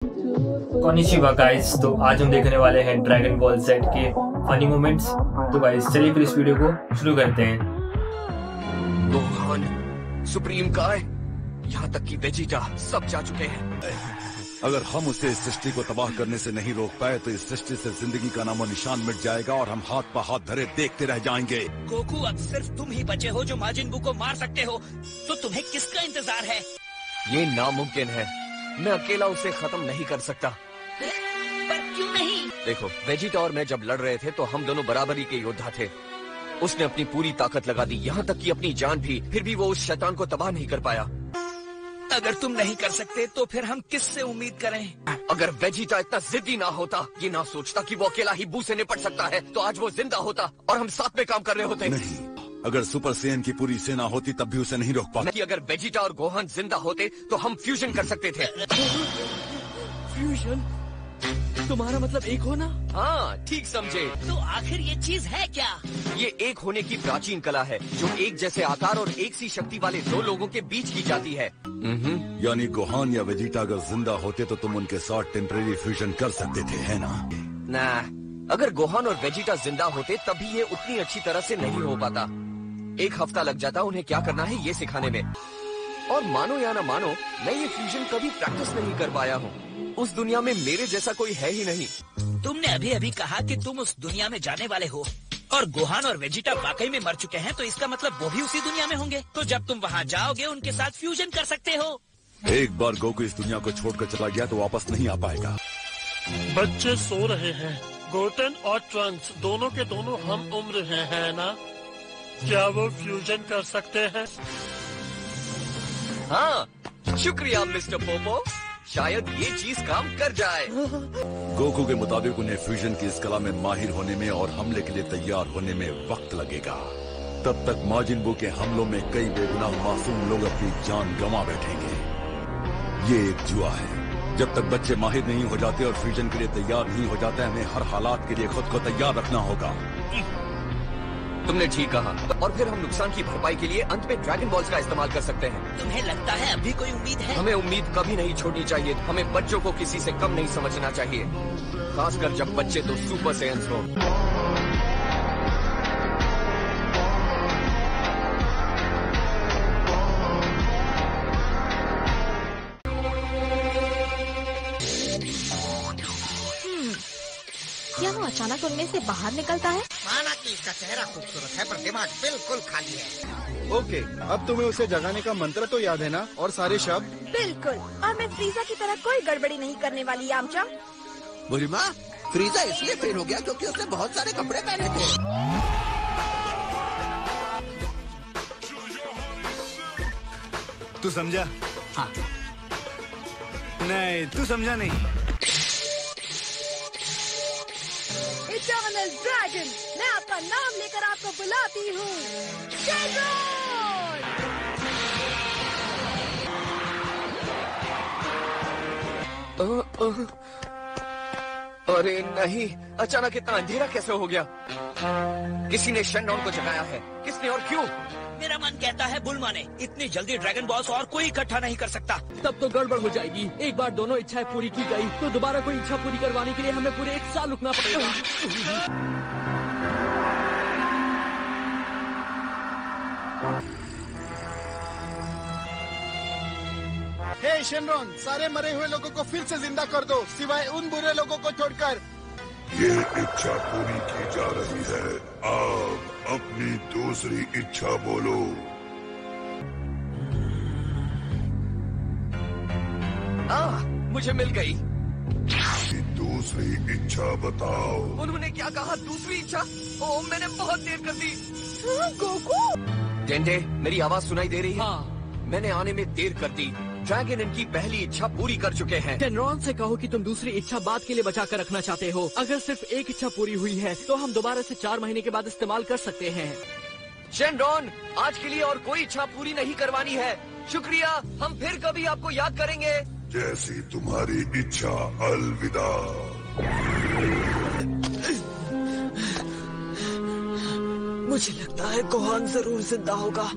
कॉनिचिवा guys, तो आज हम देखने वाले हैं ड्रैगन बॉल Z के फनी मोमेंट्स। तो गाइस चलिए फिर इस वीडियो को शुरू करते हैं। गोहान, सुप्रीम काय, यहाँ तक कि वेजिटा सब जा चुके हैं। अगर हम उसे इस सृष्टि को तबाह करने से नहीं रोक पाए तो इस सृष्टि से जिंदगी का नामो निशान मिट जाएगा और हम हाथ पर हाथ धरे देखते रह जाएंगे। गोकू, अब सिर्फ तुम ही बचे हो जो माजिन बू को मार सकते हो, तो तुम्हें किसका इंतजार है? ये नामुमकिन है, मैं अकेला उसे खत्म नहीं कर सकता। पर क्यों नहीं? देखो, वेजिटा और मैं जब लड़ रहे थे तो हम दोनों बराबरी के योद्धा थे। उसने अपनी पूरी ताकत लगा दी, यहाँ तक कि अपनी जान भी, फिर भी वो उस शैतान को तबाह नहीं कर पाया। अगर तुम नहीं कर सकते तो फिर हम किससे उम्मीद करें? अगर वेजिटा इतना जिद्दी ना होता, ये ना सोचता कि वो अकेला ही बू से निपट सकता है, तो आज वो जिंदा होता और हम साथ में काम कर रहे होते। नहीं, अगर सुपर सेन की पूरी सेना होती तब भी उसे नहीं रोक पाता। कि अगर वेजिटा और गोहान जिंदा होते तो हम फ्यूजन कर सकते थे। फ्यूजन? तुम्हारा मतलब एक होना? हाँ, ठीक समझे। तो आखिर ये चीज है क्या? ये एक होने की प्राचीन कला है जो एक जैसे आकार और एक सी शक्ति वाले दो लोगों के बीच की जाती है। यानी गोहान या वेजिटा अगर जिंदा होते तो तुम उनके साथ टेम्परेरी फ्यूजन कर सकते थे, है ना? ना, अगर गोहान और वेजिटा जिंदा होते तभी ये उतनी अच्छी तरह से नहीं हो पाता। एक हफ्ता लग जाता उन्हें क्या करना है ये सिखाने में। और मानो या ना मानो, मैं ये फ्यूजन कभी प्रैक्टिस नहीं कर पाया हूँ। उस दुनिया में मेरे जैसा कोई है ही नहीं। तुमने अभी अभी कहा कि तुम उस दुनिया में जाने वाले हो और गोहान और वेजिटा वाकई में मर चुके हैं, तो इसका मतलब वो भी उसी दुनिया में होंगे। तो जब तुम वहाँ जाओगे उनके साथ फ्यूजन कर सकते हो। एक बार गोकू इस दुनिया को छोड़कर चला गया तो वापस नहीं आ पाएगा। बच्चे सो रहे हैं। गोटन और ट्रंक्स दोनों के दोनों हम उम्र हैं, है ना? क्या वो फ्यूजन कर सकते हैं? हाँ, शुक्रिया मिस्टर पोपो, शायद ये चीज काम कर जाए। गोकू के मुताबिक उन्हें फ्यूजन की इस कला में माहिर होने में और हमले के लिए तैयार होने में वक्त लगेगा। तब तक माजिन बू के हमलों में कई बेगुनाह मासूम लोग अपनी जान गंवा बैठेंगे। ये एक जुआ है। जब तक बच्चे माहिर नहीं हो जाते और फ्यूजन के लिए तैयार नहीं हो जाते, हमें हर हालात के लिए खुद को तैयार रखना होगा। तुमने ठीक कहा। और फिर हम नुकसान की भरपाई के लिए अंत में ड्रैगन बॉल्स का इस्तेमाल कर सकते हैं। तुम्हें लगता है अभी कोई उम्मीद है? हमें उम्मीद कभी नहीं छोड़नी चाहिए। हमें बच्चों को किसी से कम नहीं समझना चाहिए, खासकर जब बच्चे तो सुपर सेयंस हो। क्या वो अचानक उनमें से बाहर निकलता है? माना कि इसका चेहरा खूबसूरत है पर दिमाग बिल्कुल खाली है। ओके, अब तुम्हें उसे जगाने का मंत्र तो याद है ना? और सारे शब्द? बिल्कुल। और मैं फ्रीजा की तरह कोई गड़बड़ी नहीं करने वाली यामचा। बुरीमा, फ्रीजा इसलिए फेल हो गया क्योंकि उसने बहुत सारे कपड़े पहने थे। तू समझा? हाँ। नहीं, तू समझा नहीं। इटर्नल ड्रैगन, मैं आपका नाम लेकर आपको बुलाती हूँ। अरे नहीं, अचानक इतना अंधेरा कैसे हो गया? किसी ने शेनरॉन को जगाया है। किसने और क्यों? मेरा मन कहता है बुलमा ने। इतनी जल्दी ड्रैगन बॉल्स और कोई इकट्ठा नहीं कर सकता। तब तो गड़बड़ हो जाएगी। एक बार दोनों इच्छाएं पूरी की गई तो दोबारा कोई इच्छा पूरी करवाने के लिए हमें पूरे 1 साल रुकना पड़ेगा। हे शेनरॉन, सारे मरे हुए लोगों को फिर से जिंदा कर दो, सिवाय उन बुरे लोगों को छोड़कर। ये इच्छा पूरी की जा रही है। अब अपनी दूसरी इच्छा बोलो। मुझे मिल गई। दूसरी इच्छा बताओ। उन्होंने क्या कहा? दूसरी इच्छा? ओह, मैंने बहुत देर कर दी। गोकू, टेंडे, मेरी आवाज सुनाई दे रही है? हाँ। मैंने आने में देर कर दी। ड्रैगन इनकी पहली इच्छा पूरी कर चुके हैं। शेनरॉन से कहो कि तुम दूसरी इच्छा बाद के लिए बचा कर रखना चाहते हो। अगर सिर्फ एक इच्छा पूरी हुई है तो हम दोबारा से 4 महीने के बाद इस्तेमाल कर सकते हैं। शेनरॉन, आज के लिए और कोई इच्छा पूरी नहीं करवानी है। शुक्रिया, हम फिर कभी आपको याद करेंगे। जैसी तुम्हारी इच्छा। अलविदा। मुझे लगता है गोहान जरूर जिंदा होगा।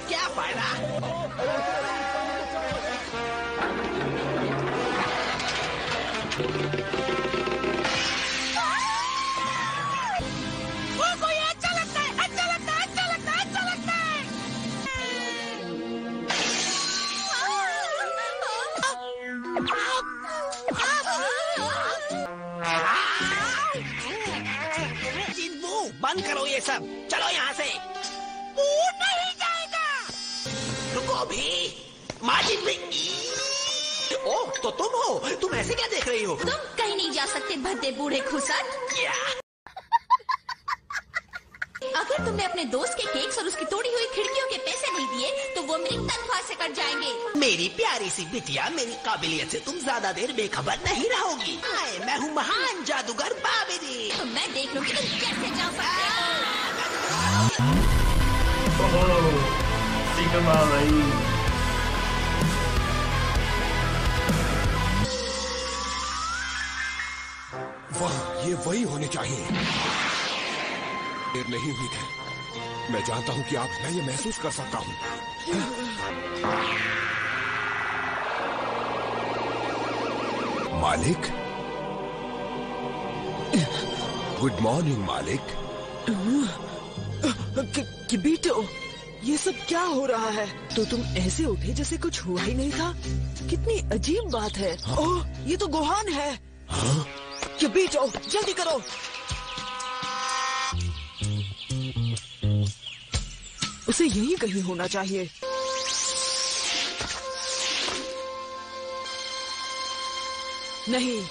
क्या फायदा? कोई अच्छा लगता है, अच्छा लगता है, अच्छा लगता है, अच्छा लगता है। बंद करो ये सब, चलो यहाँ से। नहीं जाएगा। रुको भी, माजिद भी। ओह, तो तुम हो? तुम ऐसे क्या देख रही हो? तुम कहीं नहीं जा सकते भद्दे बूढ़े खुसट। क्या? अगर तुमने अपने दोस्त के केक्स और उसकी तोड़ी हुई खिड़कियों के पैसे नहीं दिए तो वो मेरी तनख्वाह से कट जाएंगे। मेरी प्यारी सी बिटिया, मेरी काबिलियत से तुम ज्यादा देर बेखबर नहीं रहोगी। हाय, मैं हूँ महान जादूगर बाबिनी। तो मैं देख लूंगी तुम कैसे जा सकते हो। वाह, ये वही होने चाहिए। देर नहीं हुई है। मैं जानता हूँ कि आप, मैं ये महसूस कर सकता हूँ। मालिक, गुड मॉर्निंग मालिक। किबीटो, ये सब क्या हो रहा है? तो तुम ऐसे उठे जैसे कुछ हुआ ही नहीं था। कितनी अजीब बात है। ओह, ये तो गोहान है। किबीटो, जल्दी करो। उसे यही कहीं होना चाहिए। नहीं,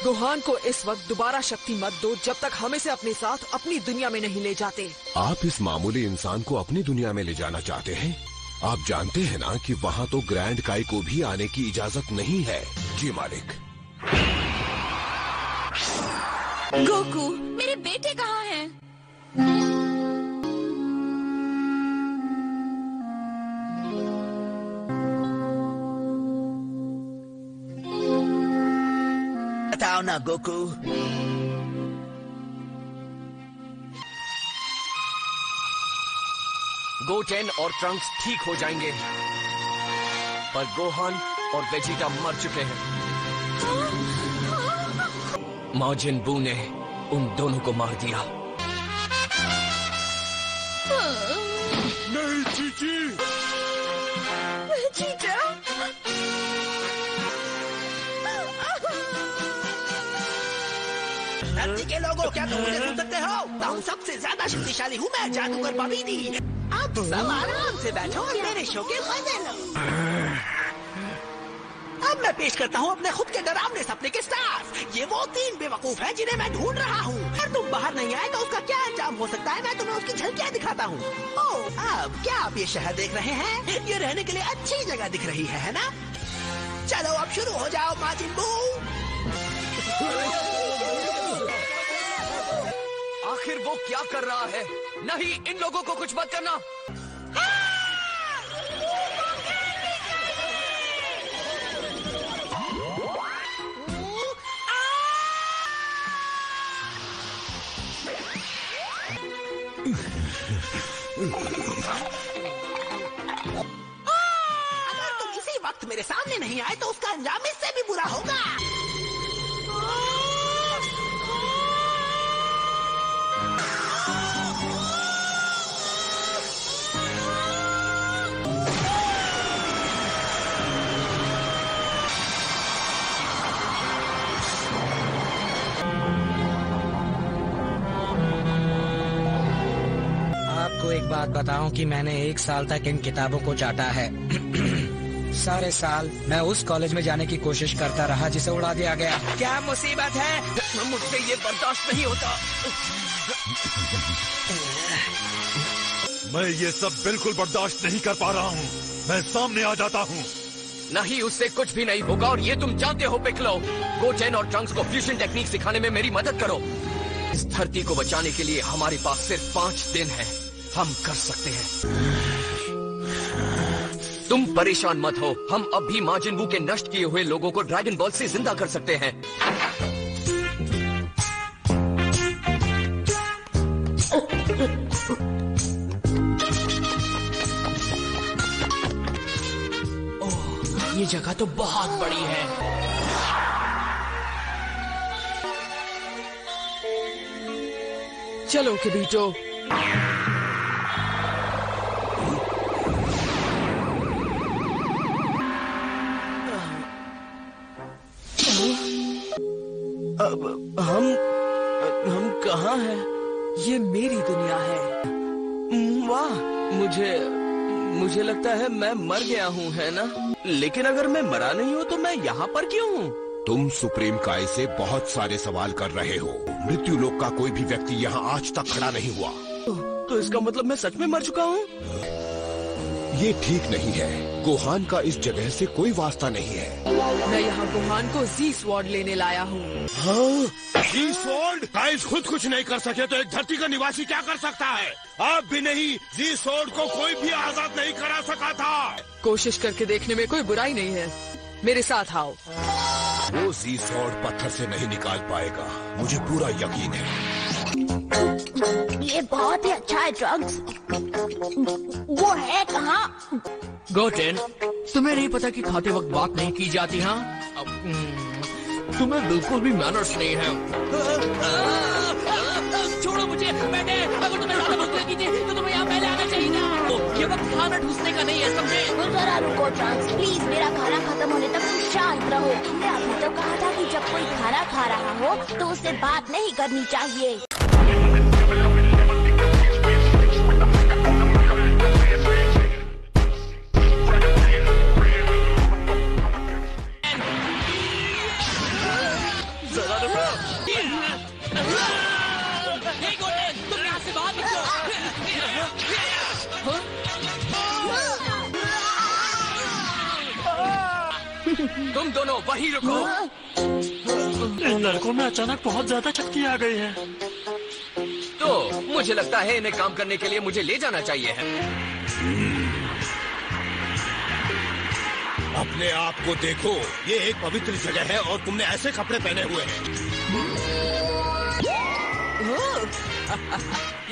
गोहान को इस वक्त दोबारा शक्ति मत दो जब तक हम इसे अपने साथ अपनी दुनिया में नहीं ले जाते। आप इस मामूली इंसान को अपनी दुनिया में ले जाना चाहते हैं? आप जानते हैं ना कि वहाँ तो ग्रैंड काई को भी आने की इजाजत नहीं है। जी मालिक। गोकू, मेरे बेटे कहाँ हैं? बताओ ना गोकू। गोटेन और ट्रंक्स ठीक हो जाएंगे, पर गोहान और वेजिटा मर चुके हैं। माजिन बू ने उन दोनों को मार दिया। नहीं चीची। वेजिटा? धरती के लोगों, क्या तुम मुझे सुन सकते हो? मैं सबसे ज्यादा शक्तिशाली हूँ, मैं जादूगर बाबिनी। अब सब आराम से बैठो और मेरे शो के मजे लो। अब मैं पेश करता हूँ अपने खुद के डरावने सपने के स्टार्स। ये वो 3 बेवकूफ हैं जिन्हें मैं ढूंढ रहा हूँ। अगर तुम बाहर नहीं आए तो उसका क्या अंजाम हो सकता है, मैं तुम्हें उसकी झलकियाँ दिखाता हूँ। ओह, अब क्या आप ये शहर देख रहे हैं? ये रहने के लिए अच्छी जगह दिख रही है ना? चलो अब शुरू हो जाओ माजिन बू। आखिर वो क्या कर रहा है? नहीं, इन लोगों को कुछ मत करना। अगर तुम इसी वक्त मेरे सामने नहीं आए तो उसका अंजाम इससे भी बुरा होगा। एक बात बताऊं कि मैंने 1 साल तक इन किताबों को चाटा है। सारे साल मैं उस कॉलेज में जाने की कोशिश करता रहा जिसे उड़ा दिया गया। क्या मुसीबत है? मुझसे ये बर्दाश्त नहीं होता। मैं ये सब बिल्कुल बर्दाश्त नहीं कर पा रहा हूँ। मैं सामने आ जाता हूँ। नहीं, उससे कुछ भी नहीं होगा और ये तुम जानते हो पिकलो। गोटेन और ट्रंक्स को फ्यूजन टेक्निक सिखाने में मेरी मदद करो। इस धरती को बचाने के लिए हमारे पास सिर्फ 5 दिन है। हम कर सकते हैं। तुम परेशान मत हो, हम अब भी माजिन बू के नष्ट किए हुए लोगों को ड्रैगन बॉल से जिंदा कर सकते हैं। ये जगह तो बहुत बड़ी है। चलो किबीटो। अब हम कहाँ हैं? ये मेरी दुनिया है। वाह, मुझे लगता है मैं मर गया हूँ, है ना? लेकिन अगर मैं मरा नहीं हूँ तो मैं यहाँ पर क्यों हूँ? तुम सुप्रीम काय से बहुत सारे सवाल कर रहे हो। मृत्यु लोक का कोई भी व्यक्ति यहाँ आज तक खड़ा नहीं हुआ। तो इसका मतलब मैं सच में मर चुका हूँ? ये ठीक नहीं है। गोहान का इस जगह से कोई वास्ता नहीं है। मैं यहाँ गोहान को जी स्वॉर्ड लेने लाया हूँ। जी स्वॉर्ड? काइस खुद कुछ नहीं कर सके तो एक धरती का निवासी क्या कर सकता है? आप भी नहीं, जी स्वॉर्ड को कोई भी आजाद नहीं करा सका था। कोशिश करके देखने में कोई बुराई नहीं है। मेरे साथ आओ। वो जी स्वॉर्ड पत्थर से नहीं निकाल पाएगा, मुझे पूरा यकीन है। ये बहुत ही अच्छा है ड्रग्स। वो है कहाँ? गोटेन, तुम्हें नहीं पता कि खाते वक्त बात नहीं की जाती? हाँ, तुम्हें बिल्कुल भी मैनर्स नहीं है। छोड़ो मुझे, मैंने अगर तुम्हें ज्यादा भूख लगी थी तो तुम्हें यहाँ पहले आना चाहिए था। ये वक्त खाना ढूंढने का नहीं है, समझे? जरा रुको ट्रंक्स, प्लीज मेरा खाना खत्म होने तक तुम शांत रहो। तुमने अभी तो कहा था कि जब कोई खाना खा रहा हो तो उससे बात नहीं करनी चाहिए। तुम यहाँ से बाहर निकलो। तुम दोनों वहीं रुको। इन लड़कों में अचानक बहुत ज्यादा शक्ति आ गई है। तो मुझे लगता है इन्हें काम करने के लिए मुझे ले जाना चाहिए है। अपने आप को देखो, ये एक पवित्र जगह है और तुमने ऐसे कपड़े पहने हुए हैं।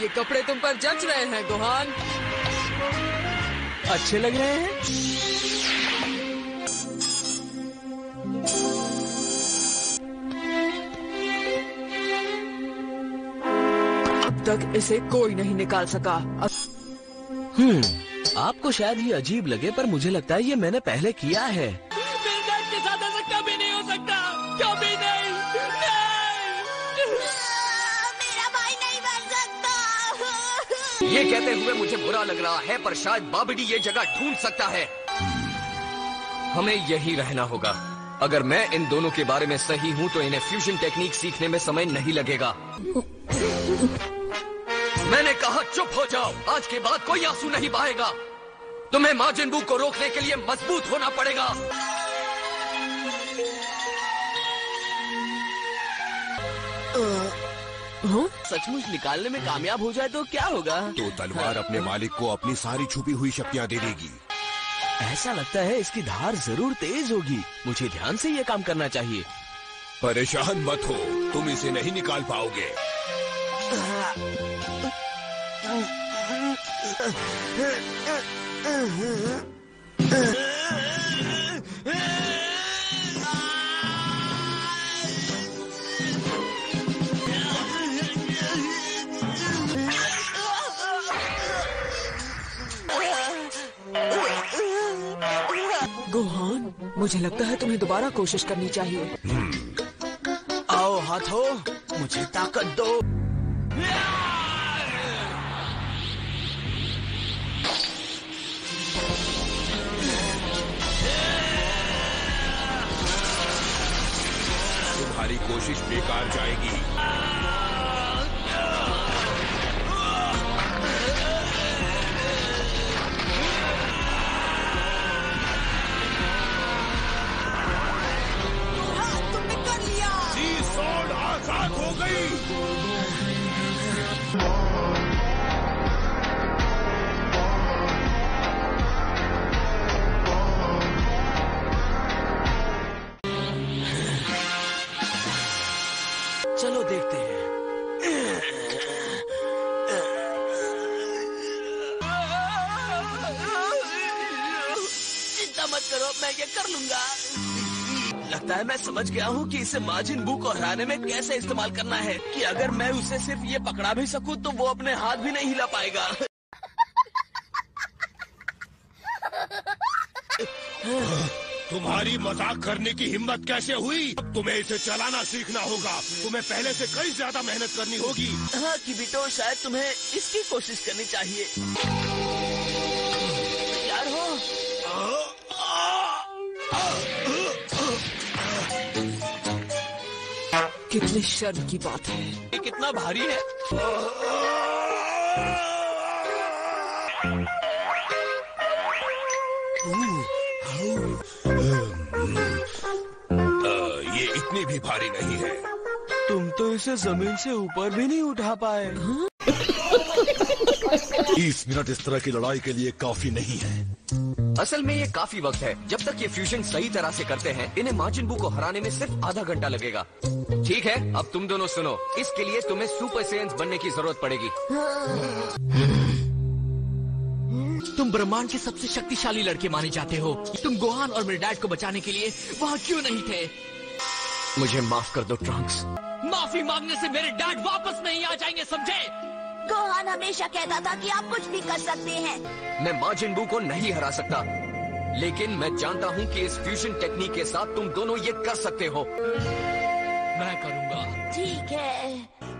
ये कपड़े तुम पर जच रहे हैं गोहान। अच्छे लग रहे हैं। अब तक इसे कोई नहीं निकाल सका। आपको शायद ये अजीब लगे पर मुझे लगता है ये मैंने पहले किया है। मेरे डैड के साथ ऐसा कभी नहीं हो सकता, कभी नहीं। मेरा भाई नहीं बन सकता। ये कहते हुए मुझे बुरा लग रहा है पर शायद बाबडी ये जगह ढूंढ सकता है। हमें यही रहना होगा। अगर मैं इन दोनों के बारे में सही हूँ तो इन्हें फ्यूजन टेक्निक सीखने में समय नहीं लगेगा। मैंने कहा चुप हो जाओ, आज के बाद कोई आंसू नहीं बहाएगा। तुम्हें माजिन बू को रोकने के लिए मजबूत होना पड़ेगा। सचमुच निकालने में कामयाब हो जाए तो क्या होगा? तो तलवार अपने मालिक को अपनी सारी छुपी हुई शक्तियाँ दे देगी। ऐसा लगता है इसकी धार जरूर तेज होगी। मुझे ध्यान से ये काम करना चाहिए। परेशान मत हो, तुम इसे नहीं निकाल पाओगे। गोहान, मुझे लगता है तुम्हें दोबारा कोशिश करनी चाहिए। आओ हाथों, मुझे ताकत दो। तुम्हारी कोशिश बेकार जाएगी। तुमने कर लिया। जी स्वॉर्ड आजाद हो गई। चलो मत करो, मैं ये कर लूंगा। लगता है मैं समझ गया हूँ कि इसे माजिन बू को हराने में कैसे इस्तेमाल करना है, कि अगर मैं उसे सिर्फ ये पकड़ा भी सकूं तो वो अपने हाथ भी नहीं हिला पाएगा। तुम्हारी मजाक करने की हिम्मत कैसे हुई? तुम्हें इसे चलाना सीखना होगा। तुम्हें पहले से कई ज्यादा मेहनत करनी होगी। हाँ किबिटो, शायद तुम्हें इसकी कोशिश करनी चाहिए। तैयार हो? कितनी शर्म की बात है। ये कितना भारी है। ये इतनी भी भारी नहीं है। तुम तो इसे जमीन से ऊपर भी नहीं उठा पाए। 30 मिनट इस तरह की लड़ाई के लिए काफी नहीं है। असल में ये काफी वक्त है। जब तक ये फ्यूजन सही तरह से करते हैं, इन्हें माजिन बू को हराने में सिर्फ आधा घंटा लगेगा। ठीक है, अब तुम दोनों सुनो। इसके लिए तुम्हें सुपर सेयन्स बनने की जरूरत पड़ेगी। तुम ब्रह्मांड के सबसे शक्तिशाली लड़के माने जाते हो। तुम गोहान और मेरे डैड को बचाने के लिए वहाँ क्यों नहीं थे? मुझे माफ कर दो ट्रंक्स। माफी मांगने से मेरे डैड वापस नहीं आ जाएंगे, समझे? गोहान हमेशा कहता था कि आप कुछ भी कर सकते हैं। मैं माजिन बू को नहीं हरा सकता, लेकिन मैं जानता हूँ कि इस फ्यूजन टेक्निक के साथ तुम दोनों ये कर सकते हो। मैं करूँगा। ठीक है।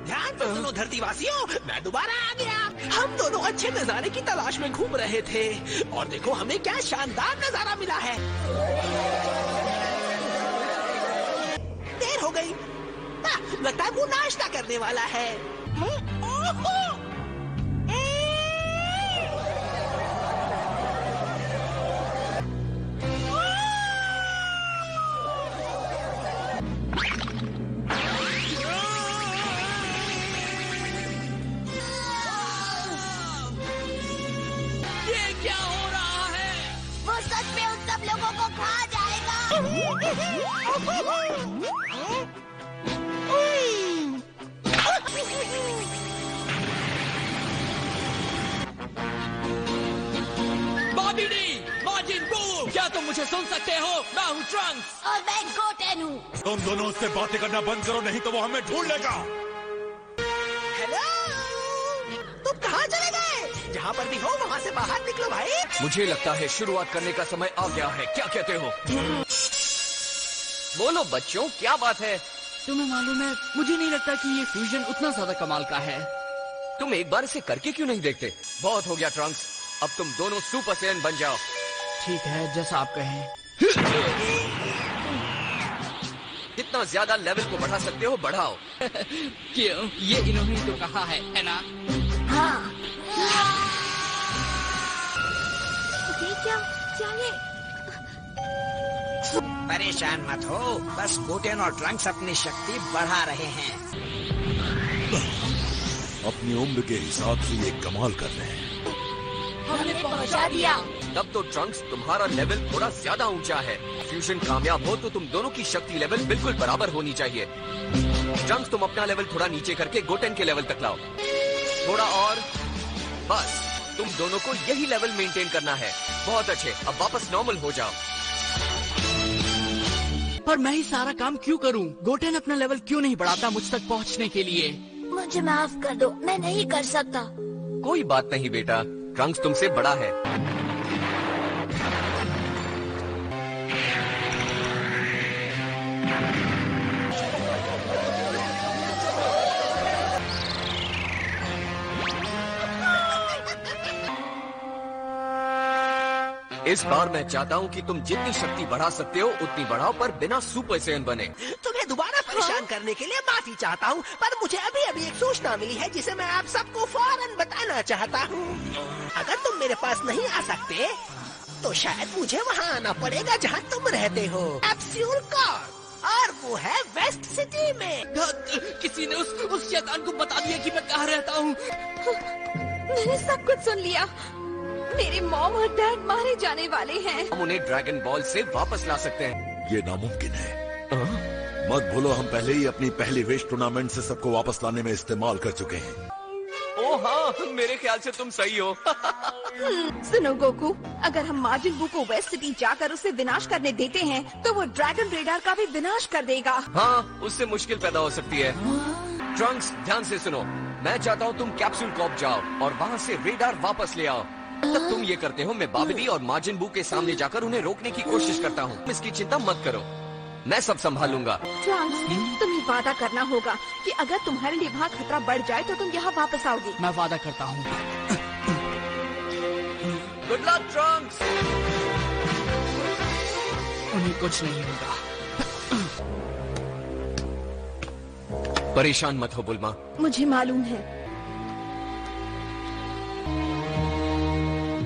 ध्यान से सुनो धरतीवासियों, मैं दोबारा आ गया। हम दोनों अच्छे नजारे की तलाश में घूम रहे थे और देखो हमें क्या शानदार नजारा मिला है। देर हो गई। लगता है वो नाश्ता करने वाला है। क्या तुम मुझे सुन सकते हो? मैं हूँ ट्रंक्स और मैं गोटेन हूँ। तुम दोनों उससे बातें करना बंद करो, नहीं तो वो हमें ढूंढ लेगा। हेलो, तुम कहाँ चले गए? जहाँ पर भी हो वहाँ से बाहर निकलो भाई। मुझे लगता है शुरुआत करने का समय आ गया है। क्या कहते हो? बोलो बच्चों, क्या बात है? तुम्हें मालूम है, मुझे नहीं लगता कि ये फ्यूजन उतना ज्यादा कमाल का है। तुम एक बार इसे करके क्यों नहीं देखते? बहुत हो गया ट्रंक्स, अब तुम दोनों सुपर सेयन बन जाओ। ठीक है, जैसा आप कहें। जितना ज्यादा लेवल को बढ़ा सकते हो बढ़ाओ। क्यों? ये इन्होंने तो कहा है ना? हाँ। ये क्या? परेशान मत हो, बस गोटेन और ट्रंक्स अपनी शक्ति बढ़ा रहे हैं। अपनी उम्र के हिसाब से ये कमाल कर रहे हैं। हमने पहुंचा दिया। तब तो ट्रंक्स तुम्हारा लेवल थोड़ा ज्यादा ऊंचा है। फ्यूजन कामयाब हो तो तुम दोनों की शक्ति लेवल बिल्कुल बराबर होनी चाहिए। ट्रंक्स तुम अपना लेवल थोड़ा नीचे करके गोटेन के लेवल तक लाओ। थोड़ा और, बस तुम दोनों को यही लेवल मेंटेन करना है। बहुत अच्छे, अब वापस नॉर्मल हो जाओ। पर मैं ही सारा काम क्यों करूं? गोटेन अपना लेवल क्यों नहीं बढ़ाता मुझ तक पहुंचने के लिए? मुझे माफ कर दो, मैं नहीं कर सकता। कोई बात नहीं बेटा, ट्रंक्स तुमसे बड़ा है। इस बार मैं चाहता हूँ कि तुम जितनी शक्ति बढ़ा सकते हो उतनी बढ़ाओ, पर बिना सुपर सेयन बने। तुम्हें दोबारा परेशान करने के लिए माफी चाहता हूँ, पर मुझे अभी अभी एक सूचना मिली है जिसे मैं आप सबको फौरन बताना चाहता हूँ। अगर तुम मेरे पास नहीं आ सकते तो शायद मुझे वहाँ आना पड़ेगा जहाँ तुम रहते हो, एब्सोल्यूट कॉर्ड, और वो है वेस्ट सिटी में। किसी ने उस शैतान को बता दिया कि मैं कहाँ रहता हूँ। मैंने सब कुछ सुन लिया। मेरे मॉम और डैड मारे जाने वाले हैं। हम उन्हें ड्रैगन बॉल से वापस ला सकते हैं। ये नामुमकिन है। मत भूलो, हम पहले ही अपनी पहली विश टूर्नामेंट से सबको वापस लाने में इस्तेमाल कर चुके हैं। ओ हाँ, मेरे ख्याल से तुम सही हो। सुनो गोकू, अगर हम मार्जिन बू को वेस्ट सिटी जाकर उसे विनाश करने देते हैं तो वो ड्रैगन रेडार का भी विनाश कर देगा। हाँ, उससे मुश्किल पैदा हो सकती है। ट्रंक्स, ध्यान से सुनो, मैं चाहता हूँ तुम कैप्सूल कॉर्प जाओ और वहाँ से रेडार वापस ले आओ। तब तुम ये करते हो, मैं बाबिडी और मार्जिन बू के सामने जाकर उन्हें रोकने की कोशिश करता हूँ। इसकी चिंता मत करो, मैं सब संभालूंगा। ट्रंक्स, तुम्हें वादा करना होगा कि अगर तुम्हारे लिए वहाँ खतरा बढ़ जाए तो तुम यहाँ वापस आओगे। मैं वादा करता हूँ। Good luck Trunks. उन्हें कुछ नहीं होगा। परेशान मत हो बुल्मा। मुझे मालूम है।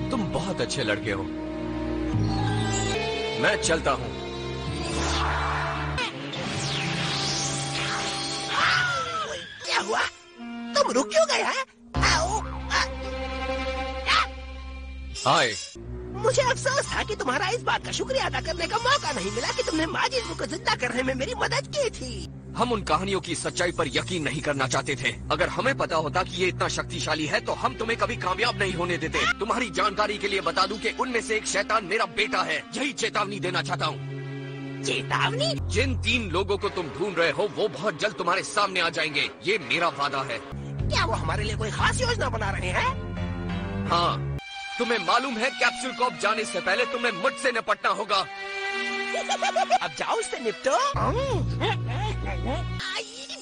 तुम बहुत अच्छे लड़के हो। मैं चलता हूँ। क्या हुआ? तुम रुक क्यों गए हैं? हाय। मुझे अफसोस था कि तुम्हारा इस बात का शुक्रिया अदा करने का मौका नहीं मिला कि तुमने माजिद बू को जिंदा करने में मेरी मदद की थी। हम उन कहानियों की सच्चाई पर यकीन नहीं करना चाहते थे। अगर हमें पता होता कि ये इतना शक्तिशाली है तो हम तुम्हें कभी कामयाब नहीं होने देते। तुम्हारी जानकारी के लिए बता दूं कि उनमें से एक शैतान मेरा बेटा है। यही चेतावनी देना चाहता हूँ। चेतावनी? जिन 3 लोगों को तुम ढूंढ रहे हो वो बहुत जल्द तुम्हारे सामने आ जाएंगे, ये मेरा वादा है। क्या वो हमारे लिए कोई खास योजना बना रहे हैं? हाँ, तुम्हें मालूम है कैप्सूल कॉर्प जाने से पहले तुम्हें मुझसे निपटना होगा। अब जाओ इससे निपटो।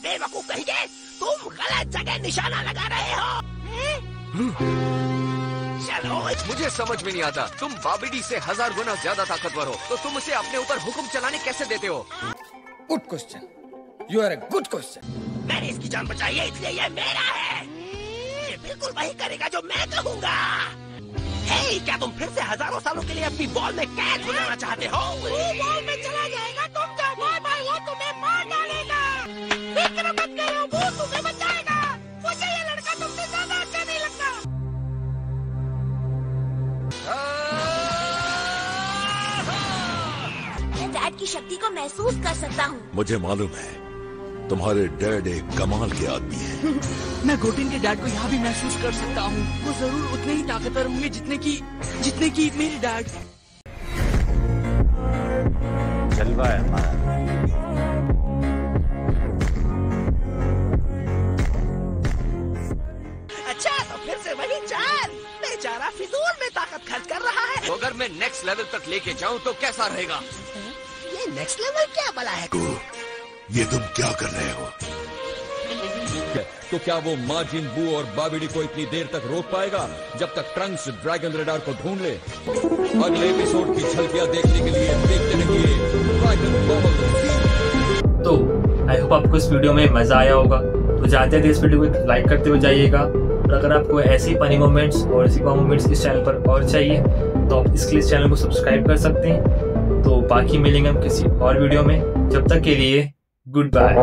बेवकूफ कहेंगे, तुम गलत जगह निशाना लगा रहे हो। चलो। मुझे समझ में नहीं आता, तुम बाबिडी से 1000 गुना ज्यादा ताकतवर हो तो तुम उसे अपने ऊपर हुक्म चलाने कैसे देते हो? Good question, you are a good question. मैंने इसकी जान बचाई है इसलिए ये मेरा है। ये बिल्कुल वही करेगा जो मैं कहूँगा। हे, क्या तुम फिर से हजारों सालों के लिए अपनी बॉल में कैद हो जाना चाहते हो? वो बॉल में चला जाएगा, तुम जाओ बाय बाय, वो तुम्हें मार डालेगा। फिक्र मत करो, वो तुम्हें बचाएगा। मुझे ये लड़का तुमसे ज्यादा अच्छा नहीं लगता। मैं डैड की शक्ति को महसूस कर सकता हूँ। मुझे मालूम है तुम्हारे डैड एक कमाल के आदमी हैं। मैं गोटिन के डैड को यहाँ भी महसूस कर सकता हूँ। वो जरूर उतने ही ताकतवर होंगे जितने की मेरे डैड। जलवा है हमारा। अच्छा, तो फिर से वही चाल। बेचारा फिजूल में ताकत खर्च कर रहा है। तो अगर मैं नेक्स्ट लेवल तक लेके जाऊँ तो कैसा रहेगा? ये नेक्स्ट लेवल क्या बला है? ये तुम क्या कर रहे हो? तो क्या वो मार्जिन बू और बाबिडी को इतनी देर तक रोक पाएगा जब तक ट्रंक्स ड्रैगन रेडार को ढूंढ ले? अगले एपिसोड की झलकियां देखने के लिए देखते रहिए ड्रैगन बॉल। तो आई होप आपको इस वीडियो में मजा आया होगा। तो जाते थे इस वीडियो को लाइक करते हुए जाइएगा। और अगर आपको ऐसी फनी मोमेंट्स और ऐसी मोमेंट्स इस चैनल पर और चाहिए तो आप इसके लिए चैनल को सब्सक्राइब कर सकते हैं। तो बाकी मिलेंगे हम किसी और वीडियो में, जब तक के लिए गुड बाय।